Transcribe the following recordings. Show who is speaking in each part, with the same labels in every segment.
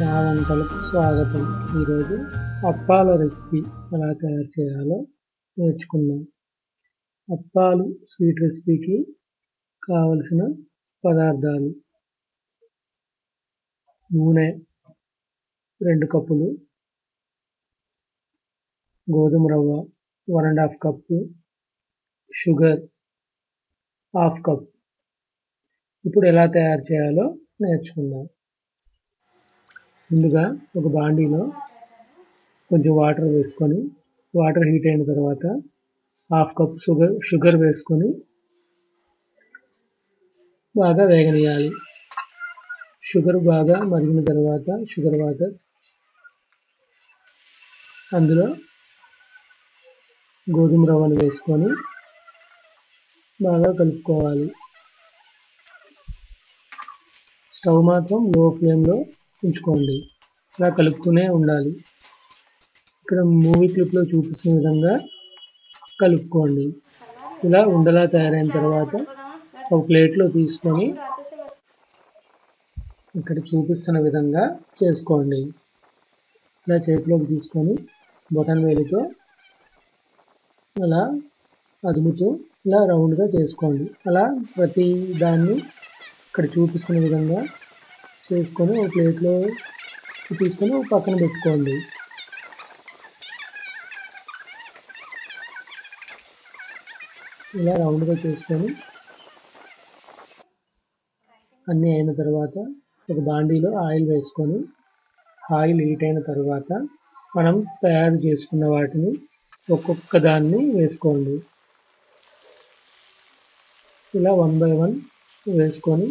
Speaker 1: నా వంటలకు స్వాగతం. ఈరోజు అప్పాల రెసిపీ ఎలా తయారు చేయాలో నేర్చుకుందాం. అప్పాలు స్వీట్ రెసిపీకి కావలసిన పదార్థాలు: నూనె 2 కప్పులు, గోధుమ రవ్వ 1½ కప్పు, షుగర్ 1/2 కప్. ఇప్పుడు ఎలా తయారు చేయాలో నేర్చుకుందాం. ముందుగా ఒక బాండీలో కొంచెం వాటర్ వేసుకొని, వాటర్ హీట్ అయిన తర్వాత 1/2 కప్ షుగర్ వేసుకొని బాగా వేగనియాలి. షుగర్ బాగా మరిగిన తర్వాత షుగర్ వాటర్, అందులో గోధుమ రవ్వను వేసుకొని బాగా కలుపుకోవాలి. స్టవ్ మాత్రం లో ఫ్లేమ్లో ఉంచుకోండి. ఇలా కలుపుతూనే ఉండాలి. ఇక్కడ మూవీ క్లిప్లో చూపిస్తున్న విధంగా కలుపుకోండి. ఇలా ఉండలా తయారైన తర్వాత ఒక ప్లేట్లో తీసుకొని ఇక్కడ చూపిస్తున్న విధంగా చేసుకోండి. ఇలా చేతిలోకి తీసుకొని బొటన వేలితో అలా అదుముతూ ఇలా రౌండ్గా చేసుకోండి. అలా ప్రతి దాన్ని ఇక్కడ చూపిస్తున్న విధంగా చేసుకొని ఒక ప్లేట్లో తీసుకొని ఒక పక్కన పెట్టుకోండి. ఇలా రౌండ్గా చేసుకొని అన్నీ అయిన తర్వాత ఒక బాండీలో ఆయిల్ వేసుకొని, ఆయిల్ హీట్ అయిన తర్వాత మనం తయారు చేసుకున్న వాటిని ఒక్కొక్క దాన్ని వేసుకోండి. ఇలా 1 by 1 వేసుకొని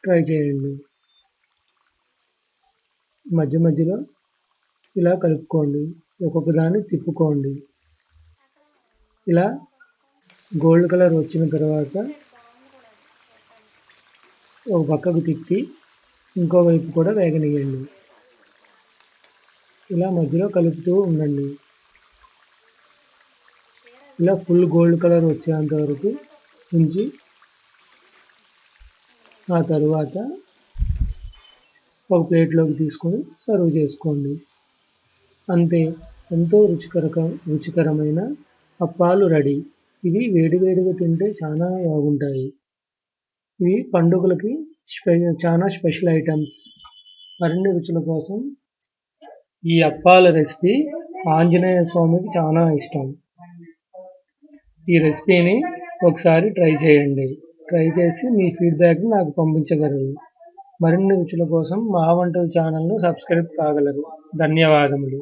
Speaker 1: ట్రై చేయండి. మధ్య మధ్యలో ఇలా కలుపుకోండి. ఒక్కొక్క దాన్ని తిప్పుకోండి. ఇలా గోల్డ్ కలర్ వచ్చిన తర్వాత ఒక పక్కకు తిప్పి ఇంకో వైపు కూడా వేగనియండి. ఇలా మధ్యలో కలుపుతూ ఉండండి. ఇలా ఫుల్ గోల్డ్ కలర్ వచ్చేంత వరకు ఉంచి ఆ తరువాత ఒక ప్లేట్లోకి తీసుకొని సర్వ్ చేసుకోండి. అంతే, ఎంతో రుచికరమైన అప్పాలు రెడీ. ఇవి వేడివేడిగా తింటే చాలా బాగుంటాయి. ఇవి పండుగలకి చాలా స్పెషల్ ఐటమ్స్. మరిన్ని రుచుల కోసం ఈ అప్పాల రెసిపీ ఆంజనేయ స్వామికి చాలా ఇష్టం. ఈ రెసిపీని ఒకసారి ట్రై చేయండి. ట్రై చేసి మీ ఫీడ్బ్యాక్ని నాకు పంపించగలరు. మరిన్ని రుచుల కోసం మా వంటల ఛానల్ను సబ్స్క్రైబ్ కాగలరు. ధన్యవాదములు.